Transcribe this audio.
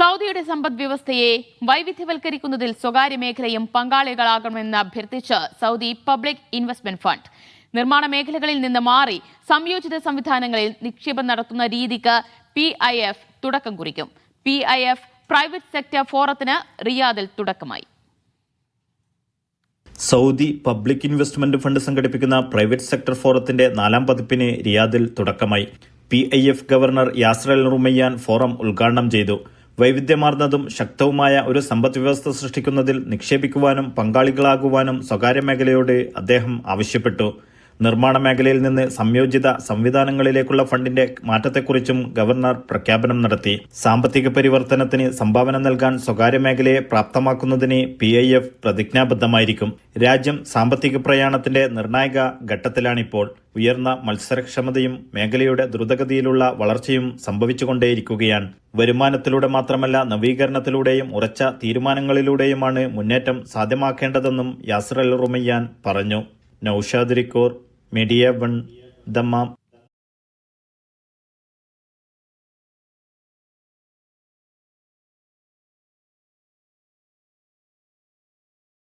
സൗദിയുടെ സമ്പദ് വ്യവസ്ഥയെ വൈവിധ്യവൽക്കരിക്കുന്നതിൽ സ്വകാര്യ മേഖലയും പങ്കാളികളാകണമെന്ന് അഭ്യർത്ഥിച്ച് സൗദി പബ്ലിക് ഇൻവെസ്റ്റ്മെന്റ് ഫണ്ട് നിർമ്മാണ മേഖലകളിൽ നിന്ന് മാറി സംയോജിത സംവിധാനങ്ങളിൽ നിക്ഷേപം നടത്തുന്ന രീതിക്ക് PIF തുടക്കം കുറിക്കും. PIF പ്രൈവറ്റ് സെക്ടർ ഫോറത്തിന് റിയാദിൽ തുടക്കമായി. സൗദി പബ്ലിക് ഇൻവെസ്റ്റ്മെന്റ് ഫണ്ട് സംഘടിപ്പിക്കുന്ന പ്രൈവറ്റ് സെക്ടർ ഫോറത്തിന്റെ 4ാം പതിപ്പിന് റിയാദിൽ തുടക്കമായി. PIF governor Yasar Al റുമയ്യാൻ forum ഉദ്ഘാടനം ചെയ്തു. വൈവിധ്യമാർന്നതും ശക്തവുമായ ഒരു സമ്പദ് വ്യവസ്ഥ സൃഷ്ടിക്കുന്നതിൽ നിക്ഷേപിക്കുവാനും പങ്കാളികളാകുവാനും സ്വകാര്യ മേഖലയോട് അദ്ദേഹം ആവശ്യപ്പെട്ടു. നിർമ്മാണ മേഖലയിൽ നിന്ന് സംയോജിത സംവിധാനങ്ങളിലേക്കുള്ള ഫണ്ടിന്റെ മാറ്റത്തെക്കുറിച്ചും ഗവർണർ പ്രഖ്യാപനം നടത്തി. സാമ്പത്തിക പരിവർത്തനത്തിന് സംഭാവന നൽകാൻ സ്വകാര്യ മേഖലയെ പ്രാപ്തമാക്കുന്നതിന് PIF പ്രതിജ്ഞാബദ്ധമായിരിക്കും. രാജ്യം സാമ്പത്തിക പ്രയാണത്തിന്റെ നിർണായക ഘട്ടത്തിലാണിപ്പോൾ. ഉയർന്ന മത്സരക്ഷമതയും മേഖലയുടെ ദ്രുതഗതിയിലുള്ള വളർച്ചയും സംഭവിച്ചുകൊണ്ടേയിരിക്കുകയാണ്. വരുമാനത്തിലൂടെ മാത്രമല്ല നവീകരണത്തിലൂടെയും ഉറച്ച തീരുമാനങ്ങളിലൂടെയുമാണ് മുന്നേറ്റം സാധ്യമാക്കേണ്ടതെന്നും യാസർ അൽ റുമയ്യാൻ പറഞ്ഞു. നൌഷാദ് റിക്കോർ, മീഡിയ 1, ദമ്മാം.